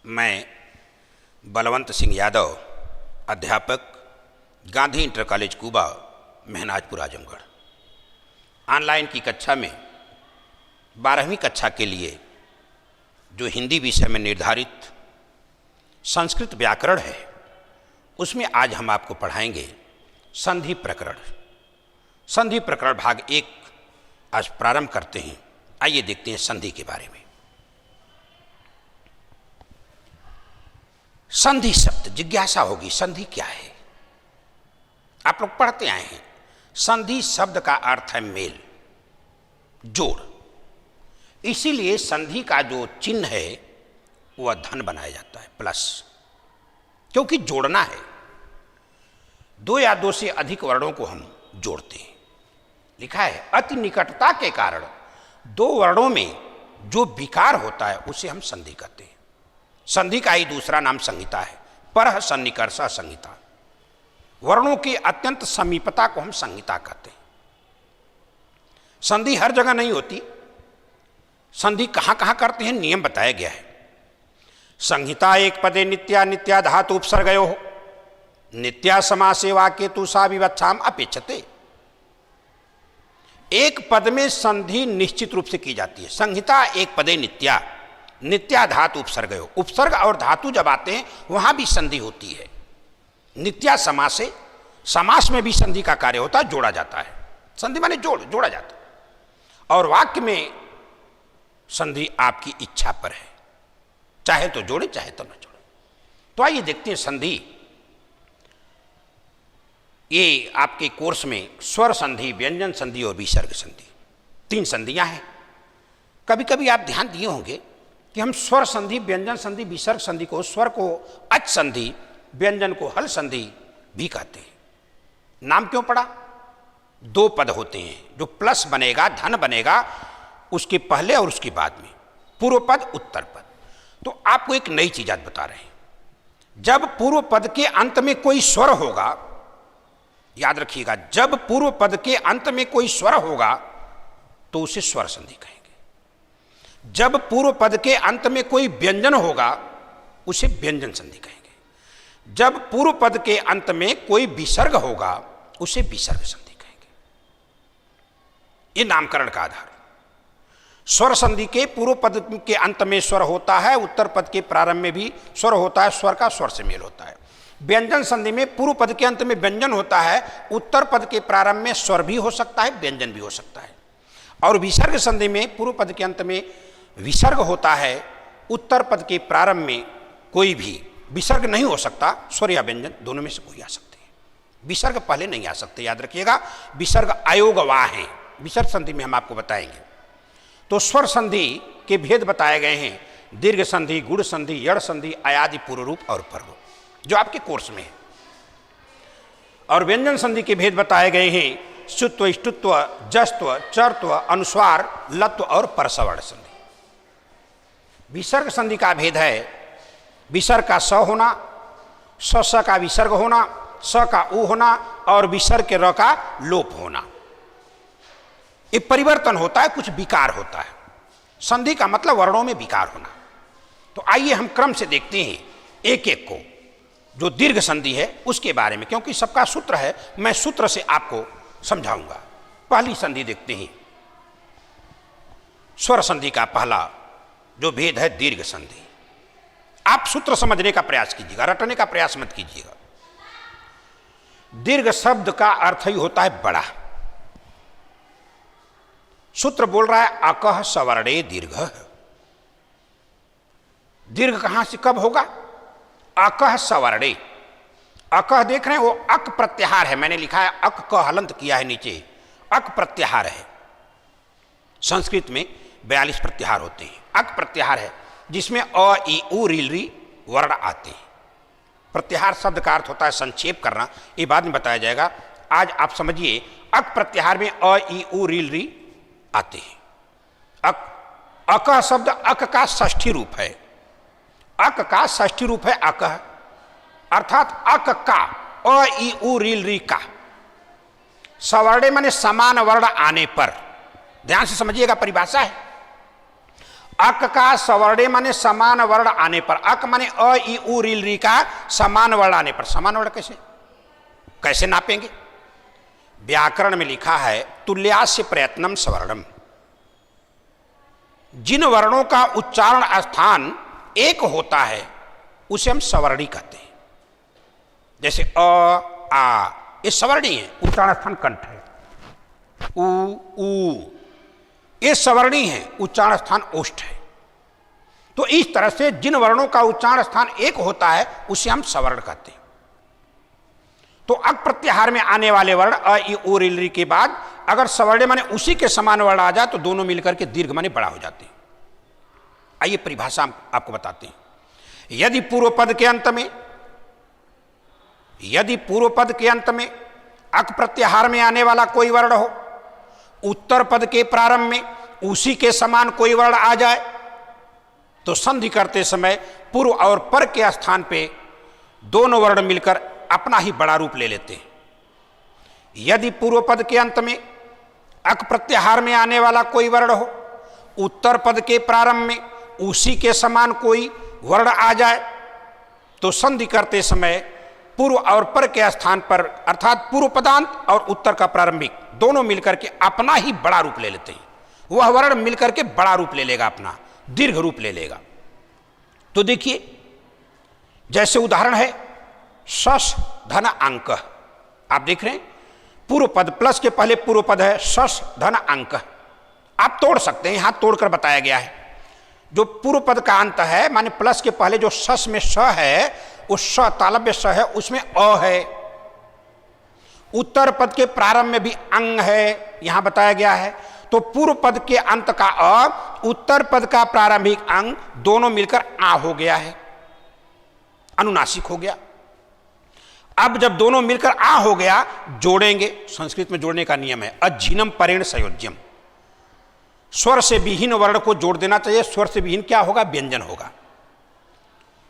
मैं बलवंत सिंह यादव, अध्यापक, Gandhi inter college Kooba, Mahnajpur, Azamgarh. Online की कक्षा में 12वीं कक्षा के लिए जो हिंदी विषय में निर्धारित संस्कृत व्याकरण है, उसमें आज हम आपको पढ़ाएंगे संधि प्रकरण। संधि प्रकरण भाग 1 आज प्रारंभ करते हैं। आइए देखते हैं संधि के बारे में। संधि शब्द, जिज्ञासा होगी संधि क्या है। आप लोग पढ़ते आए हैं। संधि शब्द का अर्थ है मेल, जोड़। इसीलिए संधि का जो चिन्ह है वह धन बनाया जाता है, प्लस, क्योंकि जोड़ना है। 2 या 2 से अधिक वर्णों को हम जोड़ते हैं। लिखा है अति निकटता के कारण 2 वर्णों में जो विकार होता है उसे हम संधि कहते हैं। संधि का ही दूसरा नाम संहिता है। परः सन्निकर्षः संहिता। वर्णों की अत्यंत समीपता को हम संहिता कहते हैं। संधि हर जगह नहीं होती। संधि कहां कहां करते हैं, नियम बताया गया है। संहिता एक पदे नित्या नित्या धातु उपसर्गयो नित्या समासे वाक्ये तु सा विवक्षाम अपेक्षते। एक पद में संधि निश्चित रूप से की जाती है। संहिता एक पदे नित्या, नित्या धातु उपसर्गयो। उपसर्ग और धातु जब आते हैं वहां भी संधि होती है। नित्या समासे, समास में भी संधि का कार्य होता है, जोड़ा जाता है। संधि माने जोड़ा जाता है। और वाक्य में संधि आपकी इच्छा पर है, चाहे तो जोड़े चाहे तो न जोड़े। तो आइए देखते हैं संधि। ये आपके कोर्स में स्वर संधि, व्यंजन संधि और विसर्ग संधि, 3 संधियां हैं। कभी कभी आप ध्यान दिए होंगे कि हम स्वर संधि, व्यंजन संधि, विसर्ग संधि को, स्वर को अच संधि, व्यंजन को हल संधि भी कहते हैं। नाम क्यों पड़ा? 2 पद होते हैं, जो प्लस बनेगा, धन बनेगा उसके पहले और उसके बाद में, पूर्व पद उत्तर पद। तो आपको एक नई चीज आज बता रहे हैं। जब पूर्व पद के अंत में कोई स्वर होगा, याद रखिएगा, जब पूर्व पद के अंत में कोई स्वर होगा तो उसे स्वर संधि कहेंगे। जब पूर्व पद के अंत में कोई व्यंजन होगा उसे व्यंजन संधि कहेंगे। जब पूर्व पद के अंत में कोई विसर्ग होगा उसे विसर्ग संधि कहेंगे। ये नामकरण का आधार। स्वर संधि के पूर्व पद के अंत में स्वर होता है, उत्तर पद के प्रारंभ में भी स्वर होता है, स्वर का स्वर से मेल होता है। व्यंजन संधि में पूर्व पद के अंत में व्यंजन होता है, उत्तर पद के प्रारंभ में स्वर भी हो सकता है, व्यंजन भी हो सकता है। और विसर्ग संधि में पूर्व पद के अंत में विसर्ग होता है, उत्तर पद के प्रारंभ में कोई भी विसर्ग नहीं हो सकता, स्वर या व्यंजन दोनों में से कोई आ सकते हैं। विसर्ग पहले नहीं आ सकते, याद रखिएगा। विसर्ग अयोगवाह हैं, विसर्ग संधि में हम आपको बताएंगे। तो स्वर संधि के भेद बताए गए हैं, दीर्घ संधि, गुण संधि, यड़ संधि, अयादि, पूर्व रूप और पररूप, जो आपके कोर्स में है। और व्यंजन संधि के भेद बताए गए हैं, शुत्व, ष्टुत्व, जस्त्व, चर्त्व, अनुस्वार, लत्व और परसवर्ण संधि। विसर्ग संधि का भेद है विसर्ग का स होना, स का विसर्ग होना, स का उ होना और विसर्ग के र का लोप होना। ये परिवर्तन होता है, कुछ विकार होता है। संधि का मतलब वर्णों में विकार होना। तो आइए हम क्रम से देखते हैं एक एक को। जो दीर्घ संधि है उसके बारे में, क्योंकि सबका सूत्र है, मैं सूत्र से आपको समझाऊंगा। पहली संधि देखते हैं। स्वर संधि का पहला जो भेद है दीर्घ संधि। आप सूत्र समझने का प्रयास कीजिएगा, रटने का प्रयास मत कीजिएगा। दीर्घ शब्द का अर्थ ही होता है बड़ा। सूत्र बोल रहा है अकः सवर्णे दीर्घ। दीर्घ कहां से कब होगा? अकः सवर्णे। अकः देख रहे हैं, वो अक प्रत्याहार है। मैंने लिखा है अक का हलंत किया है नीचे, अक प्रत्याहार है। संस्कृत में 42 प्रत्याहार होते हैं। अक प्रत्याहार है जिसमें अ, इ, उ, रील, री वर्ण आते हैं। प्रत्याहार शब्द का अर्थ होता है संक्षेप करना, ये बाद में बताया जाएगा। आज आप समझिए, अक प्रत्याहार में अ, इ, उ, रील, री आते हैं। अक, अक शब्द अक का षष्ठी रूप है। अक का षष्ठी रूप है अक, अर्थात अक का, अ, इ, उ, रील, री का। सवर्णे माने समान वर्ण आने पर। ध्यान से समझिएगा, परिभाषा है। अक का सवर्णे माने समान वर्ण आने पर, अक माने अ ई उ रील री का समान वर्ण आने पर, समान वर्ण कैसे कैसे नापेंगे? व्याकरण में लिखा है तुल्यास्य प्रयत्नम सवर्णम, जिन वर्णों का उच्चारण स्थान एक होता है उसे हम सवर्णी कहते हैं। जैसे अ आ ये सवर्णी है, उच्चारण स्थान कंठ है। उ ऊ ये सवर्णी है, उच्चारण स्थान ओष्ठ है। तो इस तरह से जिन वर्णों का उच्चारण स्थान एक होता है उसे हम सवर्ण कहते हैं। तो अक प्रत्याहार में आने वाले वर्ण अ ई उ रील री के बाद अगर सवर्णे माने उसी के समान वर्ण आ जाए तो दोनों मिलकर के दीर्घ माने बड़ा हो जाते हैं। आइए परिभाषा आपको बताते हैं। यदि पूर्व पद के अंत में, यदि पूर्व पद के अंत में अक प्रत्याहार में आने वाला कोई वर्ण हो, उत्तर पद के प्रारंभ में उसी के समान कोई वर्ण आ जाए तो संधि करते समय पूर्व और पर के स्थान पे दोनों वर्ण मिलकर अपना ही बड़ा रूप ले लेते हैं। यदि पूर्व पद के अंत में अक प्रत्याहार में आने वाला कोई वर्ण हो, उत्तर पद के प्रारंभ में उसी के समान कोई वर्ण आ जाए तो संधि करते समय पूर्व और पर के स्थान पर अर्थात पूर्व पदांत और उत्तर का प्रारंभिक दोनों मिलकर के अपना ही बड़ा रूप ले लेते हैं। वह वर्ण मिलकर के बड़ा रूप ले लेगा, अपना दीर्घ रूप ले लेगा। तो देखिए जैसे उदाहरण है शश धन अंक, आप देख रहे हैं पूर्व पद प्लस के पहले पूर्व पद है शश धन अंक। आप तोड़ सकते हैं, यहां तोड़कर बताया गया है। जो पूर्व पद का अंत है माने प्लस के पहले जो शश में श है, उस श तालव्य श है, उसमें अ है। उत्तर पद के प्रारंभ में भी अंग है, यहां बताया गया है। तो पूर्व पद के अंत का अ, उत्तर पद का प्रारंभिक अंग दोनों मिलकर आ हो गया है, अनुनासिक हो गया। अब जब दोनों मिलकर आ हो गया, जोड़ेंगे। संस्कृत में जोड़ने का नियम है अज्झिनम परेण संयोज्यम, स्वर से विहीन वर्ण को जोड़ देना चाहिए। स्वर से विहीन क्या होगा? व्यंजन होगा।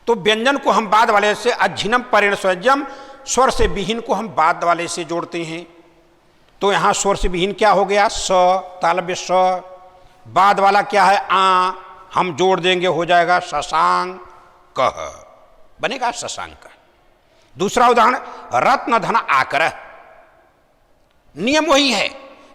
तो व्यंजन को हम बाद वाले से अज्झिनम परेण संयोज्यम, स्वर से विहीन को हम बाद वाले से जोड़ते हैं। तो यहां स्वर से विहीन क्या हो गया? स तालव्य स, बाद वाला क्या है? आ, हम जोड़ देंगे, हो जाएगा शशांक कह, बनेगा शशांक। दूसरा उदाहरण रत्न धन आकर, नियम वही है।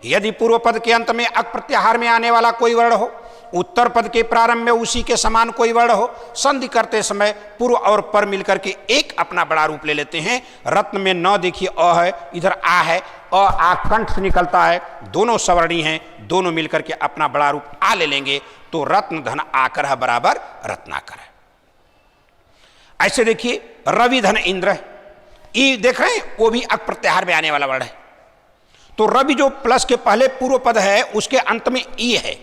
यदि पूर्व पद के अंत में अक प्रत्याहार में आने वाला कोई वर्ण हो, उत्तर पद के प्रारंभ में उसी के समान कोई वर्ण हो, संधि करते समय पूर्व और पर मिलकर के एक अपना बड़ा रूप ले लेते हैं। रत्न में न देखिए अ है, इधर आ है, अ आ कंठ से निकलता है, दोनों सवर्णी हैं, दोनों मिलकर के अपना बड़ा रूप आ ले लेंगे। तो रत्न धन आकर बराबर रत्नाकर है। ऐसे देखिए रवि धन इंद्र, ई देख रहे हैं, वो भी अक प्रत्याहार में आने वाला वर्ण है। तो रवि जो प्लस के पहले पूर्व पद है उसके अंत में ई है,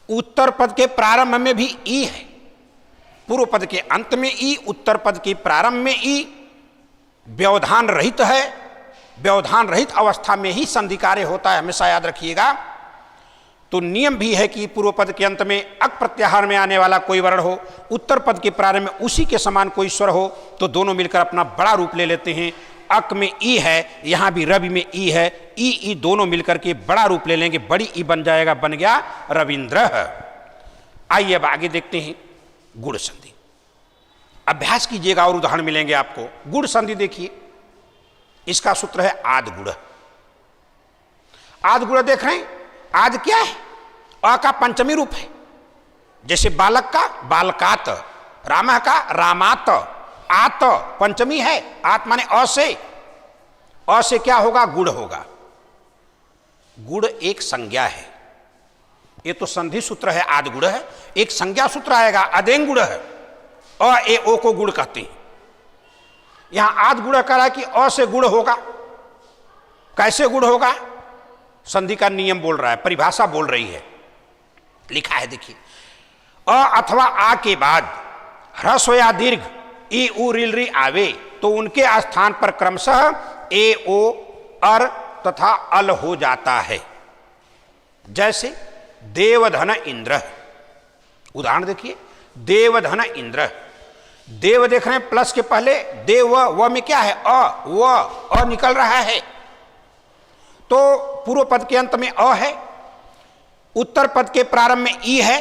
उत्तर पद के प्रारंभ में भी ई है। पूर्व पद के अंत में ई, उत्तर पद के प्रारंभ में ई, व्यवधान रहित है। व्यवधान रहित अवस्था में ही संधि कार्य होता है, हमेशा याद रखिएगा। तो नियम भी है कि पूर्व पद के अंत में अक प्रत्याहार में आने वाला कोई वर्ण हो, उत्तर पद के प्रारंभ में उसी के समान कोई स्वर हो, तो दोनों मिलकर अपना बड़ा रूप ले लेते हैं। अक में ई है, यहां भी रवि में ई है, ई दोनों मिलकर के बड़ा रूप ले लेंगे, बड़ी ई बन जाएगा, बन गया रविंद्र। आइए अब आगे देखते हैं गुण संधि। अभ्यास कीजिएगा और उदाहरण मिलेंगे आपको। गुण संधि देखिए, इसका सूत्र है आद गुण। आद गुण देख रहे हैं, आद क्या है? अ का पंचमी रूप है। जैसे बालक का बालकात, रामः का रामात, आत पंचमी है, आत माने अ से क्या होगा? गुण होगा। गुण एक संज्ञा है, ये तो संधि सूत्र है, आद गुण है। एक संज्ञा सूत्र आएगा, अदेंग गुण है, अ ए ओ को गुण कहते हैं। यहां आद गुण कह रहा है कि अ से गुण होगा। कैसे गुण होगा? संधि का नियम बोल रहा है, परिभाषा बोल रही है। लिखा है देखिए, अ अथवा आ के बाद ह्रस्व या दीर्घ ई उ रील री आवे तो उनके स्थान पर क्रमशः ए ओ अर तथा अल हो जाता है। जैसे देवधन इंद्र, उदाहरण देखिए, देवधन इंद्र। देव देख रहे हैं, प्लस के पहले देव व में क्या है? अ निकल रहा है। तो पूर्व पद के अंत में अ है, उत्तर पद के प्रारंभ में ई है,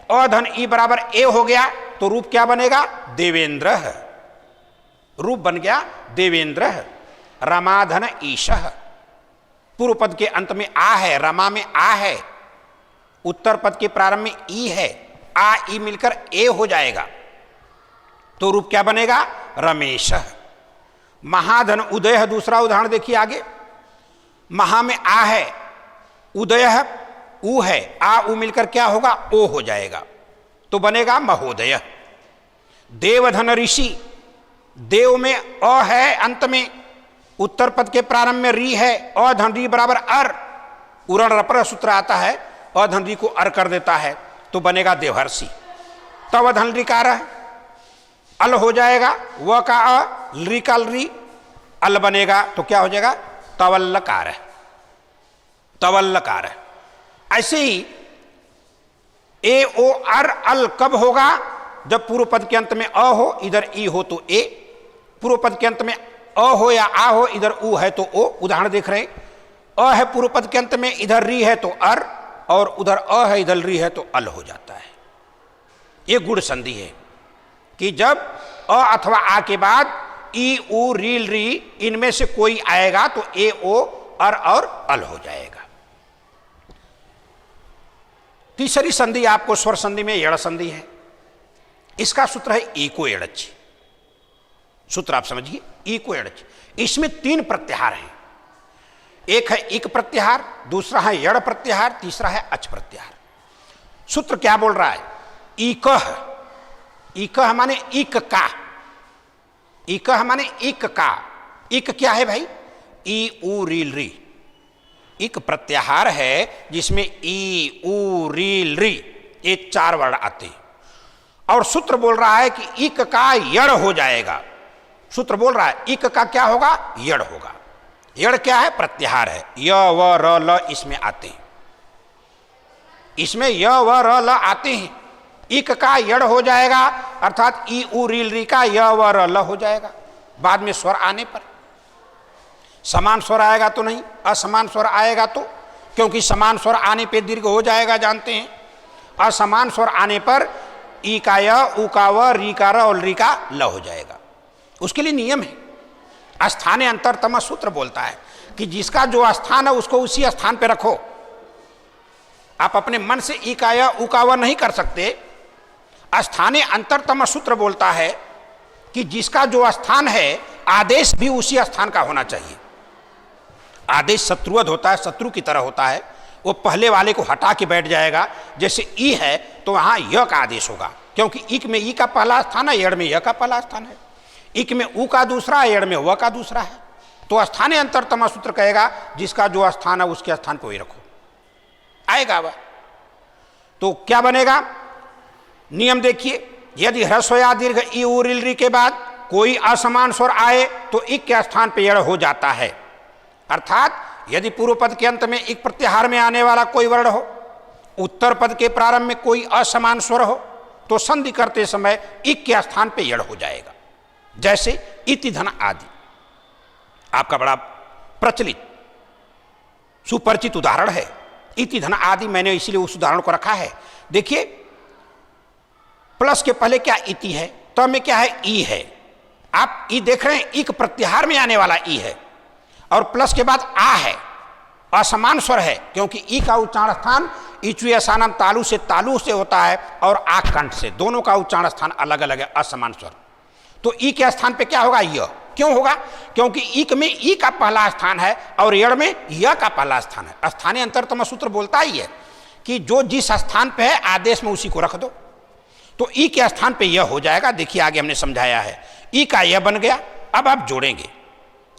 अ धन ई बराबर ए हो गया तो रूप क्या बनेगा? देवेंद्र। रूप बन गया देवेंद्र। रमाधन ईशः। पूर्व पद के अंत में आ है, रमा में आ है, उत्तर पद के प्रारंभ में ई है, आ ई मिलकर ए हो जाएगा तो रूप क्या बनेगा? रमेशः। महाधन उदय। दूसरा उदाहरण देखिए आगे, महा में आ है, उदय ऊ है, आ ऊ मिलकर क्या होगा? ओ हो जाएगा तो बनेगा महोदय। देवधन ऋषि। देव में अ है अंत में, उत्तर पद के प्रारंभ में री है, अ धन री बराबर अर, उरण रपर सूत्र आता है, अ धन री को अर कर देता है तो बनेगा देवहर्षि। तव धन ऋकार है, अल हो जाएगा, व का अ, ली का री, अल बनेगा तो क्या हो जाएगा? तवल्लकार है। तवल्लकार है। ऐसे ही ए ओ अर अल कब होगा? जब पूर्व पद के अंत में अ हो, इधर ई हो तो ए, पूर्व पद के अंत में अ हो या आ हो, इधर ऊ है तो ओ। उदाहरण देख रहे हैं, अ है पूर्व पद के अंत में, इधर री है तो अर, और उधर अ है इधर री है तो अल हो जाता है। ये गुण संधि है कि जब अ अथवा आ के बाद ई ऊ रील री इनमें से कोई आएगा तो ए ओ अर और अल हो जाएगा। तीसरी संधि आपको स्वर संधि में यड़ संधि है। इसका सूत्र है ईको एड़च। सूत्र आप समझिए, ईको एड़च। इसमें 3 प्रत्याहार हैं। एक है इक प्रत्याहार, दूसरा है यड़ प्रत्याहार, तीसरा है अच प्रत्याहार। सूत्र क्या बोल रहा है? ईकह। ईकह माने इक का। ईकह माने इक का। इक क्या है भाई? ई ऊ रील री। इक प्रत्याहार है जिसमें ई ऊ रील री ये 4 वर्ण आते हैं, और सूत्र बोल रहा है कि इक का यड़ हो जाएगा। सूत्र बोल रहा है इक का क्या होगा? यड़ होगा। यड़ क्या है? प्रत्याहार है। य व र ल इसमें आते हैं, इसमें य व र ल आते हैं। इक का यड़ हो जाएगा, अर्थात ई ऊ रील री का य व र ल हो जाएगा। बाद में स्वर आने पर समान स्वर आएगा तो नहीं, असमान स्वर आएगा तो, क्योंकि समान स्वर आने पे दीर्घ हो जाएगा जानते हैं। असमान स्वर आने पर ई का य, ऊ का व, री का र और री का ल हो जाएगा। उसके लिए नियम है, स्थाने अंतरतम सूत्र बोलता है कि जिसका जो स्थान है उसको उसी स्थान पे रखो। आप अपने मन से ई का य, ऊ का व नहीं कर सकते। स्थाने अंतरतम सूत्र बोलता है कि जिसका जो स्थान है आदेश भी उसी स्थान का होना चाहिए। आदेश शत्रुवद होता है, शत्रु की तरह होता है, वो पहले वाले को हटा के बैठ जाएगा। जैसे ई है तो वहां य का आदेश होगा, क्योंकि इक में ई का पहला स्थान है, यड़ में य का पहला स्थान है। इक में ऊ का दूसरा है, यड़ में व का दूसरा है। तो स्थाने अंतरतम सूत्र कहेगा जिसका जो स्थान है उसके स्थान पर वही रखो, आएगा वह। तो क्या बनेगा? नियम देखिए, यदि ह्रस्व या दीर्घ ई ऊ रील री के बाद कोई असमान स्वर आए तो इक के स्थान पर यड़ हो जाता है। अर्थात यदि पूर्व पद के अंत में इक प्रत्याहार में आने वाला कोई वर्ण हो, उत्तर पद के प्रारंभ में कोई असमान स्वर हो, तो संधि करते समय इक के स्थान पे यड़ हो जाएगा। जैसे इति धन आदि, आपका बड़ा प्रचलित सुपरिचित उदाहरण है। इति धन आदि मैंने इसलिए उस उदाहरण को रखा है। देखिए, प्लस के पहले क्या इति है, तो में क्या है? ई है। आप ई देख रहे हैं, इक प्रत्याहार में आने वाला ई है, और प्लस के बाद आ है, असमान स्वर है, क्योंकि ई का उच्चारण स्थान इचु असानम तालु से होता है, और आ कंठ से, दोनों का उच्चारण स्थान अलग अलग है, असमान स्वर। तो ई के स्थान पे क्या होगा? य। क्यों होगा? क्योंकि इक में ई का पहला स्थान है और यड़ में य का पहला स्थान है। स्थानीय अंतरतम सूत्र बोलता ही है कि जो जिस स्थान पे है आदेश में उसी को रख दो, तो ई के स्थान पे यह हो जाएगा। देखिए आगे हमने समझाया है, ई का यह बन गया। अब आप जोड़ेंगे,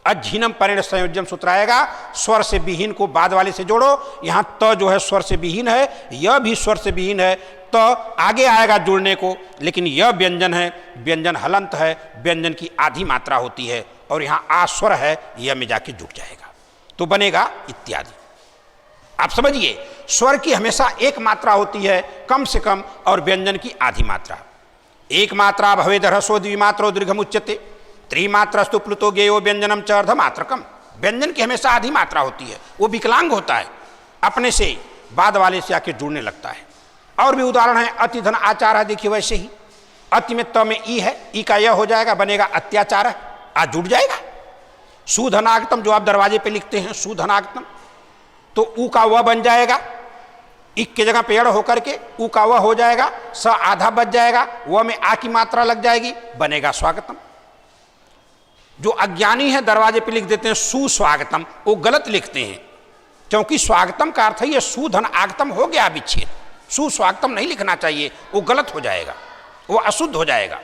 अझीनम परिण संयोजन सूत्र आएगा, स्वर से विहीन को बाद वाले से जोड़ो। यहां त जो है स्वर से विहीन है, यह भी स्वर से विहीन है, तो आगे आएगा जुड़ने को, लेकिन यह व्यंजन है, व्यंजन हलंत है, व्यंजन की आधी मात्रा होती है, और यहां आ स्वर है, यह में जाके जुड़ जाएगा तो बनेगा इत्यादि। आप समझिए, स्वर की हमेशा एक मात्रा होती है कम से कम, और व्यंजन की आधी मात्रा। एक मात्रा भवेद ह्रस्वो द्विमात्रो दीर्घमुच्यते, त्रिमात्रस्तु प्लुतो गेयो व्यंजनम च अर्धमात्रकम। व्यंजन की हमेशा आधी मात्रा होती है, वो विकलांग होता है, अपने से बाद वाले से आके जुड़ने लगता है। और भी उदाहरण है, अति धन आचार है, देखिए वैसे ही अति में त में ई है, ई का यह हो जाएगा, बनेगा अत्याचार है, आज जुड़ जाएगा। सुधनागतम जो आप दरवाजे पे लिखते हैं सुधनागतम, तो ऊ का वह बन जाएगा, इक के जगह पेड़ होकर के ऊ का वह हो जाएगा, स आधा बच जाएगा, वह में आ की मात्रा लग जाएगी, बनेगा स्वागतम। जो अज्ञानी है दरवाजे पे लिख देते हैं सुस्वागतम, वो गलत लिखते हैं, क्योंकि स्वागतम का अर्थ है ये सुधन आगतम हो गया विच्छेद, सुस्वागतम नहीं लिखना चाहिए, वो गलत हो जाएगा, वो अशुद्ध हो जाएगा।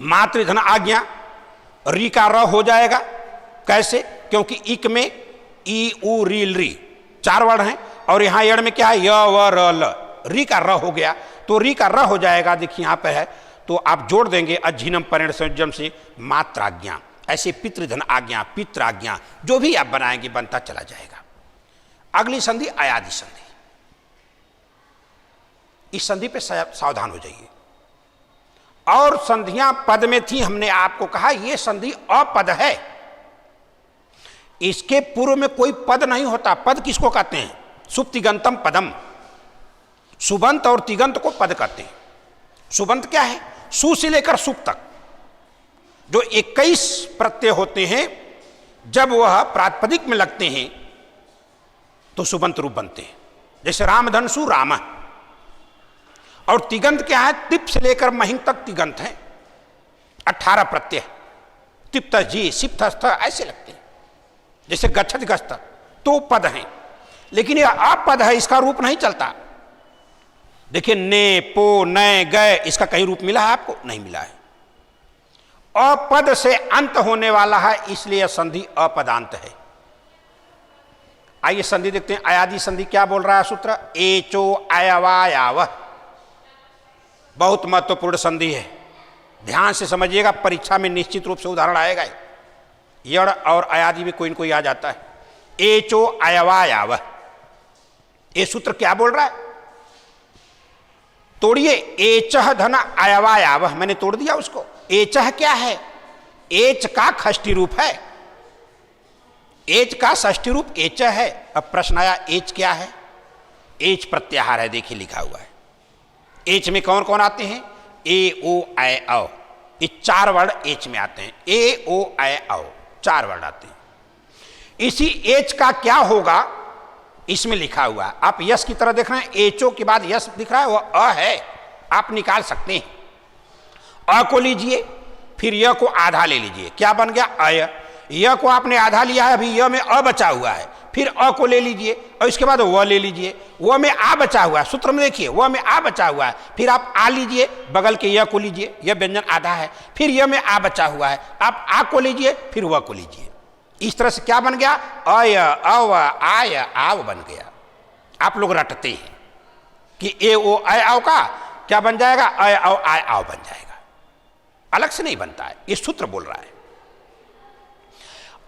मातृधन आज्ञा, री का र हो जाएगा, कैसे? क्योंकि इक में ई उ रील री 4 वर्ण हैं, और यहां यड़ में क्या है, य व र ल, री का र हो गया, तो री का र हो जाएगा, देखिए यहां पे है, तो आप जोड़ देंगे अझीनम परिण संयोजम से मात्राज्ञा, ऐसे पितृधन आज्ञा, पित्राज्ञा, जो भी आप बनाएंगे बनता चला जाएगा। अगली संधि अयादि संधि, इस संधि पे सावधान हो जाइए। और संधियां पद में थी, हमने आपको कहा यह संधि अपद है, इसके पूर्व में कोई पद नहीं होता। पद किसको कहते हैं? सुप्तिगंतम पदम, सुबंत और तिगंत को पद कहते हैं। सुबंत क्या है? सु से लेकर सुप तक जो 21 प्रत्यय होते हैं, जब वह प्रातिपदिक में लगते हैं तो सुबंत रूप बनते हैं। जैसे रामधनसु राम, और तिगंत क्या है? तिप से लेकर महिंग तक तिगंत है, 18 प्रत्यय, तिप्त जी सिप्त ऐसे लगते हैं। जैसे गच्छत गस्त, तो पद हैं, लेकिन यह अपद है, इसका रूप नहीं चलता। देखिए ने पो नए गए, इसका कहीं रूप मिला है आपको? नहीं मिला है। अपद से अंत होने वाला है, इसलिए यह संधि अपदांत है। आइए संधि देखते हैं। अयादि संधि क्या बोल रहा है सूत्र? एचो अयवायाव, बहुत महत्वपूर्ण संधि है, ध्यान से समझिएगा, परीक्षा में निश्चित रूप से उदाहरण आएगा। यड़ और अयादि में कोई न कोई आ जाता है। एचो अयवायाव, ये सूत्र क्या बोल रहा है? तोड़िए, एचह धन अयवायाव, मैंने तोड़ दिया उसको। एचह क्या है? एच का षष्ठी रूप है, एच का षष्ठी रूप एच है। अब प्रश्न आया एच क्या है? एच प्रत्याहार है, देखिए लिखा हुआ है। एच में कौन कौन आते हैं? ए ओ ऐ औ, ये 4 वर्ण एच में आते हैं। ए ओ ऐ औ 4 वर्ण आते हैं। इसी एच का क्या होगा इसमें लिखा हुआ है। आप यश की तरह देख रहे हैं, एचओ के बाद यश दिख रहा है, वह अ है, आप निकाल सकते हैं। अ को लीजिए, फिर य को आधा ले लीजिए, क्या बन गया? अय। य को आपने आधा लिया है, अभी य में अ बचा हुआ है, फिर अ को ले लीजिए और इसके बाद व ले लीजिए, व में आ बचा हुआ है, सूत्र में देखिए व में आ बचा हुआ है, फिर आप आ लीजिए, बगल के य को लीजिए, यह व्यंजन आधा है, फिर य में आ बचा हुआ है, आप आ को लीजिए, फिर व को लीजिए। इस तरह से क्या बन गया? अय अव आय आव बन गया। आप लोग रटते हैं कि ए ओ आय आव का क्या बन जाएगा? अय अव आय आव बन जाएगा, अलग से नहीं बनता है, ये सूत्र बोल रहा है।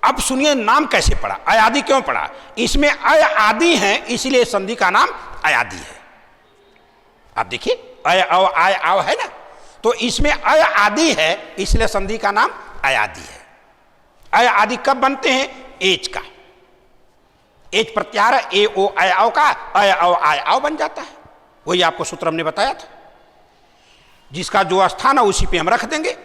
अब सुनिए नाम कैसे पड़ा, अयादि क्यों पड़ा? इसमें अय आदि है, इसलिए संधि का नाम अयादि है। आप देखिए अय अव आय आव है ना, तो इसमें अय आदि है, इसलिए संधि का नाम अयादि है। अय आदि कब बनते हैं? एच का, एच प्रत्याहार ए ओ अय आव का अय अव आय आव बन जाता है। वही आपको सूत्र हमने बताया था, जिसका जो स्थान है उसी पे हम रख देंगे।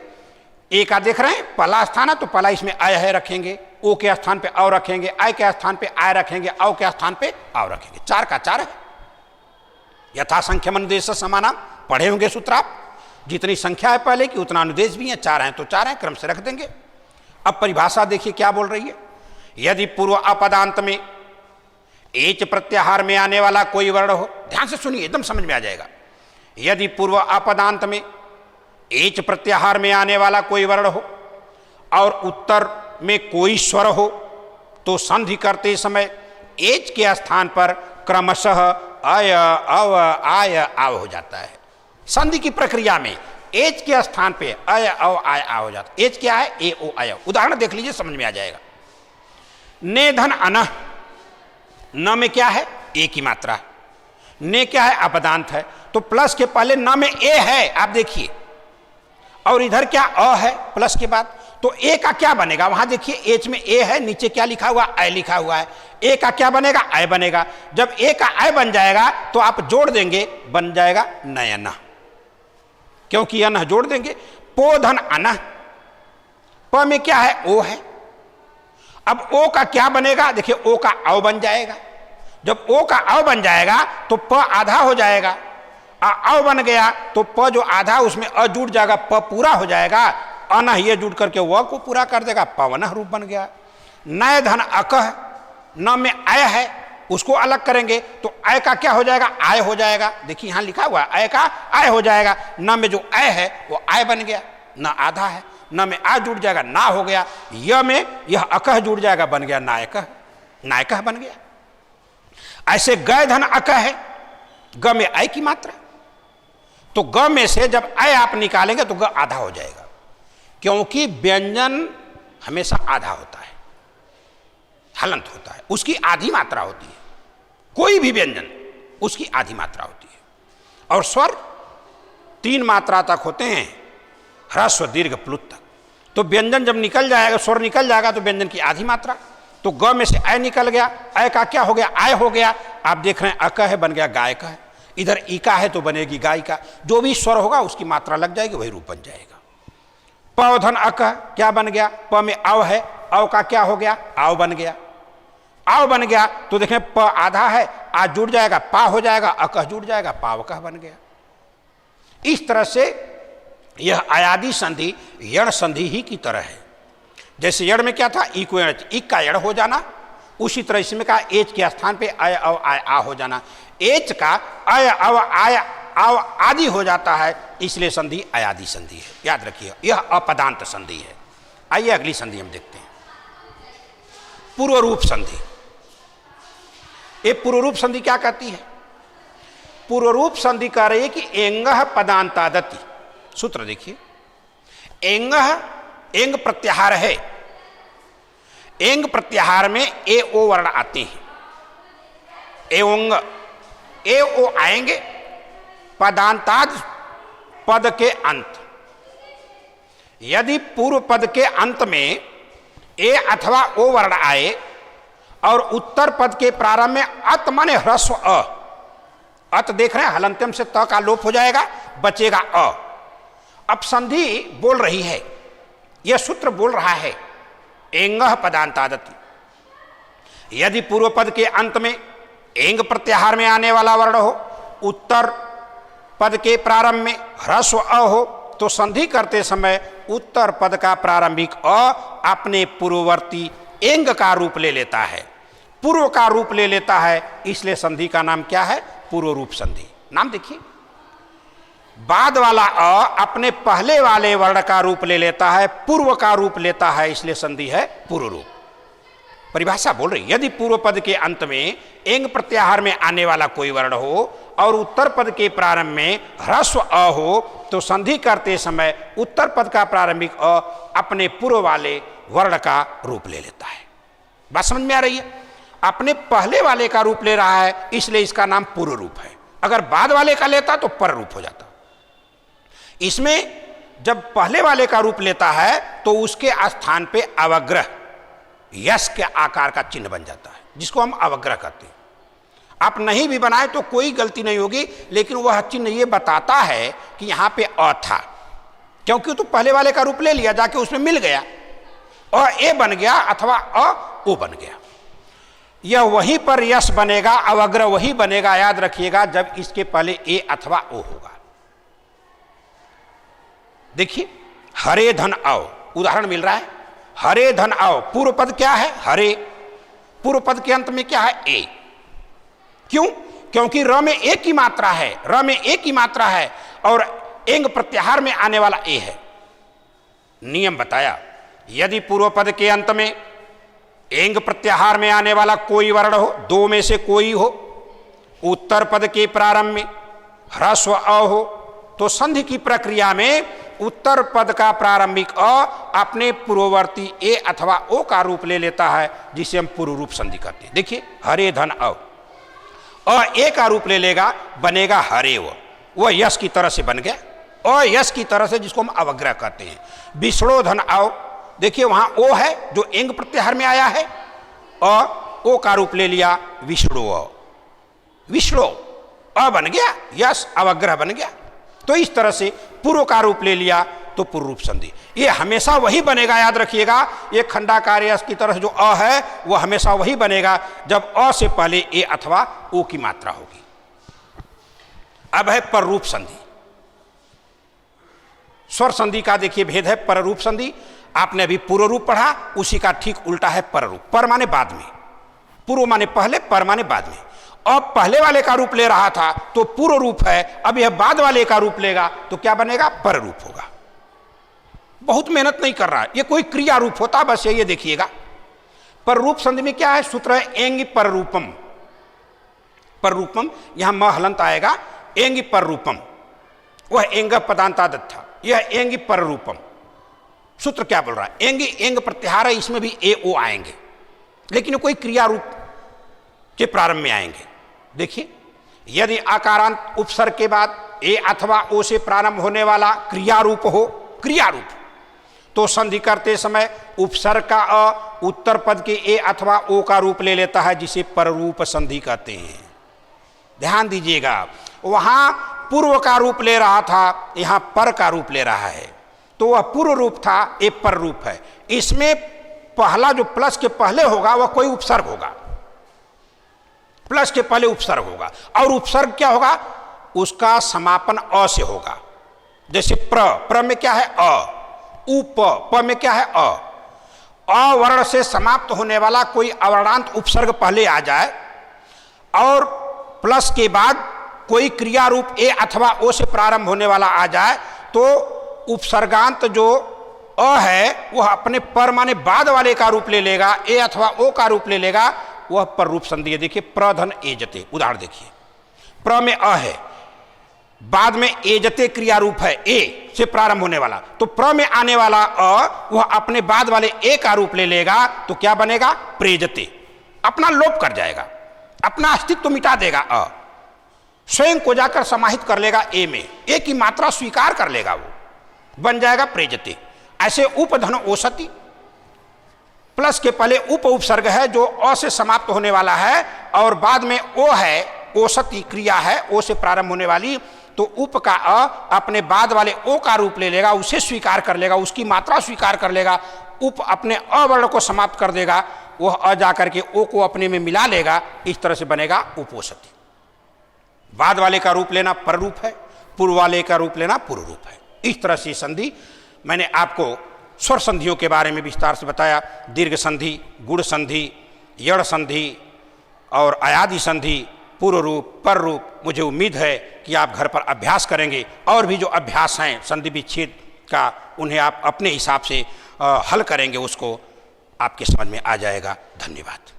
ए का देख रहे हैं, पहला स्थान है तो पहला इसमें अय है रखेंगे, ओ के स्थान पे अव रखेंगे, आय के स्थान पे आय रखेंगे, अव के स्थान पे आव रखेंगे। 4 का 4 है। यथा संख्या अनुदेश समानाम पढ़े होंगे सूत्र आप, जितनी संख्या है पहले की उतना अनुदेश भी है, 4 हैं तो 4 हैं, क्रम से रख देंगे। अब परिभाषा देखिए क्या बोल रही है। यदि पूर्व अपदांत में एच प्रत्याहार में आने वाला कोई वर्ण हो, ध्यान से सुनिए एकदम समझ में आ जाएगा। यदि पूर्व अपदांत में एच प्रत्याहार में आने वाला कोई वर्ण हो और उत्तर में कोई स्वर हो, तो संधि करते समय एच के स्थान पर क्रमशः अय अव आय आव हो जाता है। संधि की प्रक्रिया में एच के स्थान पे अय अव आय आव हो जाता है। एच क्या है? ए ओ अय। उदाहरण देख लीजिए, समझ में आ जाएगा। ने धन अनः, न में क्या है? ए की मात्रा, ने क्या है? अपदांत है, तो प्लस के पहले न में ए है, आप देखिए, और इधर क्या अ है प्लस के बाद, तो ए का क्या बनेगा, वहां देखिए एच में ए है, नीचे क्या लिखा हुआ, आई लिखा हुआ है। ए का क्या बनेगा, आई बनेगा। जब ए का आई बन जाएगा तो आप जोड़ देंगे, बन जाएगा नयन, क्योंकि अन जोड़ देंगे। पो धन अन, प में क्या है, ओ है। अब ओ का क्या बनेगा, देखिए ओ का औ बन जाएगा। जब ओ का औ बन जाएगा तो प आधा हो जाएगा, औ बन गया तो प जो आधा उसमें अ जुड़ जाएगा, प पूरा हो जाएगा, अन ये जुड़ करके व को पूरा कर देगा, पवन रूप बन गया। नय धन अकह, न में आय है, उसको अलग करेंगे तो आय का क्या हो जाएगा, आय हो जाएगा। देखिए यहां लिखा हुआ आय का आय हो जाएगा। न में जो आय है वो आय बन गया, न आधा है, न में आ जुड़ जाएगा, ना हो गया। य में यह अकह जुड़ जाएगा, बन गया नायकह, नायकह बन गया। ऐसे गय धन अकह है, ग में आय की मात्रा, तो ग में से जब आय आप निकालेंगे तो ग आधा हो जाएगा, क्योंकि व्यंजन हमेशा आधा होता है, हलंत होता है, उसकी आधी मात्रा होती है। कोई भी व्यंजन उसकी आधी मात्रा होती है। और स्वर 3 मात्रा तक होते हैं, ह्रस्व दीर्घ प्लुत तक। तो व्यंजन जब निकल जाएगा, स्वर निकल जाएगा तो व्यंजन की आधी मात्रा। तो ग में से आय निकल गया, आय का क्या हो गया, आय हो गया। आप देख रहे हैं अक है, बन गया गाय का है। इधर ईका है तो बनेगी गाय का। जो भी स्वर होगा उसकी मात्रा लग जाएगी, वही रूप बन जाएगा। पौधन अक क्या बन गया, प में अव है, अव का क्या हो गया, आव बन गया। आव बन गया तो देखें प आधा है, आ जुड़ जाएगा, पा हो जाएगा, अकह जुड़ जाएगा, पावकह बन गया। इस तरह से यह अयादि संधि यण संधि ही की तरह है। जैसे यण में क्या था, ई को इक का यण हो जाना, उसी तरह इसमें का एच के स्थान पे अय अव आय आ हो जाना। एच का अय अव आय आव आदि हो जाता है, इसलिए संधि अयादि संधि है। याद रखिए, यह अपदांत संधि है। आइए अगली संधि हम देखते हैं, पूर्व रूप संधि। ये पूर्व रूप संधि क्या कहती है, पूर्व रूप संधि कह रही है कि एंगः पदांतादति। सूत्र देखिए, एंगः एंग प्रत्याहार है, एंग प्रत्याहार में ए ओ वर्ण आते हैं। एवंग ए ओ आएंगे, पदांताद पद के अंत। यदि पूर्व पद के अंत में ए अथवा ओ वर्ण आए और उत्तर पद के प्रारंभ में अत माने ह्रस्व अ, अत देख रहे हैं हलंत्यम से त का लोप हो जाएगा, बचेगा अ। अब संधि बोल रही है, यह सूत्र बोल रहा है, एंगः पदांतादति। यदि पूर्व पद के अंत में एंग प्रत्याहार में आने वाला वर्ण हो, उत्तर पद के प्रारंभ में ह्रस्व अ हो, तो संधि करते समय उत्तर पद का प्रारंभिक अ अपने पूर्ववर्ती एंग का रूप ले लेता है, पूर्व का रूप ले लेता है। इसलिए संधि का नाम क्या है, पूर्व रूप संधि। नाम देखिए, बाद वाला अ अपने पहले वाले वर्ण का रूप ले लेता है, पूर्व का रूप लेता है, इसलिए संधि है पूर्व रूप। परिभाषा बोल रही, यदि पूर्व पद के अंत में एंग प्रत्याहार में आने वाला कोई वर्ण हो और उत्तर पद के प्रारंभ में ह्रस्व अ हो, तो संधि करते समय उत्तर पद का प्रारंभिक अ अपने पूर्व वाले वर्ण का रूप ले लेता है। बात समझ में आ रही है, अपने पहले वाले का रूप ले रहा है, इसलिए इसका नाम पूर्व रूप है। अगर बाद वाले का लेता तो पर रूप हो जाता। इसमें जब पहले वाले का रूप लेता है तो उसके स्थान पे अवग्रह यश के आकार का चिन्ह बन जाता है, जिसको हम अवग्रह कहते हैं। आप नहीं भी बनाए तो कोई गलती नहीं होगी, लेकिन वह चिन्ह यह बताता है कि यहां पे अ था, क्योंकि तो पहले वाले का रूप ले लिया, जाके उसमें मिल गया, अ ए बन गया अथवा अ ओ बन गया। यह वहीं पर यश बनेगा, अवग्रह वही बनेगा, याद रखिएगा, जब इसके पहले ए अथवा ओ होगा। देखिए, हरे धन आओ, उदाहरण मिल रहा है, हरे धन आओ। पूर्व पद क्या है, हरे। पूर्व पद के अंत में क्या है, ए। क्यों, क्योंकि र में ए की मात्रा है, र में ए की मात्रा है और एंग प्रत्याहार में आने वाला ए है। नियम बताया, यदि पूर्व पद के अंत में एंग प्रत्याहार में आने वाला कोई वर्ण हो, दो में से कोई हो, उत्तर पद के प्रारंभ में ह्रस्व अ हो, तो संधि की प्रक्रिया में उत्तर पद का प्रारंभिक अ अपने पूर्ववर्ती ए अथवा ओ का रूप ले लेता है, जिसे हम पूर्व रूप संधि कहते हैं। देखिए, हरे धन अ ए का रूप ले लेगा, बनेगा हरे वह यश की तरह से बन गया, अ यश की तरह से, जिसको हम अवग्रह कहते हैं। विष्णो धन आओ, देखिए वहां ओ है जो एंग प्रत्याहार में आया है, और ओ का रूप ले लिया विष्णु, विष्णु अ बन गया, यस अवग्रह बन गया। तो इस तरह से पूर्व का रूप ले लिया तो पूर्व रूप संधि। ये हमेशा वही बनेगा, याद रखिएगा, ये खंडाकार यस की तरह जो अ है वो हमेशा वही बनेगा जब अ से पहले ए अथवा ओ की मात्रा होगी। अब है पररूप संधि। स्वर संधि का देखिए भेद है पररूप संधि। आपने अभी पूर्व रूप पढ़ा, उसी का ठीक उल्टा है पररूप। पर माने बाद में, पूर्व माने पहले, पर माने बाद में। अब पहले वाले का रूप ले रहा था तो पूर्व रूप है, अब यह बाद वाले का रूप लेगा तो क्या बनेगा, पर रूप होगा। बहुत मेहनत नहीं कर रहा है, ये कोई क्रिया रूप होता, बस ये देखिएगा। पर रूप संधि में क्या है, सूत्र है एंग पर रूपम। पर रूपम यहां म हलंत आएगा, एंग पर रूपम, वह एंग पदांतादत्थ, यह एंग पर रूपम। सूत्र क्या बोल रहा है, एंग एंग प्रत्याहार है, इसमें भी ए ओ आएंगे, लेकिन कोई क्रिया रूप के प्रारंभ में आएंगे। देखिए यदि आकारांत उपसर्ग के बाद ए अथवा ओ से प्रारंभ होने वाला क्रिया रूप हो, क्रिया रूप, तो संधि करते समय उपसर्ग का अ उत्तर पद के ए अथवा ओ का रूप ले लेता है, जिसे पररूप संधि कहते हैं। ध्यान दीजिएगा, वहां पूर्व का रूप ले रहा था, यहां पर का रूप ले रहा है, तो वह पूर्व रूप था, ये पर रूप है। इसमें पहला जो प्लस के पहले होगा वह कोई उपसर्ग होगा, प्लस के पहले उपसर्ग होगा, और उपसर्ग क्या होगा, उसका समापन अ से होगा। जैसे प्र में क्या है अ, उप प में क्या है अ वर्ण से समाप्त होने वाला कोई अवर्णांत उपसर्ग पहले आ जाए और प्लस के बाद कोई क्रिया रूप ए अथवा ओ से प्रारंभ होने वाला आ जाए, तो उपसर्गांत जो अ है वह अपने पर माने बाद वाले का रूप ले लेगा, ए अथवा ओ का रूप ले लेगा, वह पर रूप संधि है। देखिए प्रधन एजते, उदाहरण देखिए, प्र में अ है, बाद में एजते क्रिया रूप है, ए से प्रारंभ होने वाला, तो प्र में आने वाला अ वह अपने बाद वाले ए का रूप ले लेगा, तो क्या बनेगा, प्रेजते, अपना लोप कर जाएगा, अपना अस्तित्व मिटा देगा, अ स्वयं को जाकर समाहित कर लेगा ए में, ए की मात्रा स्वीकार कर लेगा, वो बन जाएगा प्रेजते। ऐसे उपधन ओसति, प्लस के पहले उप उपसर्ग है जो अ से समाप्त होने वाला है, और बाद में ओ है, ओसति क्रिया है, ओ से प्रारंभ होने वाली, तो उप का अ अपने बाद वाले ओ का रूप ले लेगा, उसे स्वीकार कर लेगा, उसकी मात्रा स्वीकार कर लेगा, उप अपने अ वर्ण को समाप्त कर देगा, वह अ जाकर के ओ को अपने में मिला लेगा, इस तरह से बनेगा उपोसति। बाद वाले का रूप लेना पर रूप है, पूर्व वाले का रूप लेना पूर्व रूप है। इस तरह से संधि मैंने आपको स्वर संधियों के बारे में विस्तार से बताया। दीर्घ संधि, गुण संधि, यड़ संधि और अयादि संधि, पूर्व रूप, पर रूप। मुझे उम्मीद है कि आप घर पर अभ्यास करेंगे, और भी जो अभ्यास हैं संधि विच्छेद का, उन्हें आप अपने हिसाब से हल करेंगे, उसको आपके समझ में आ जाएगा। धन्यवाद।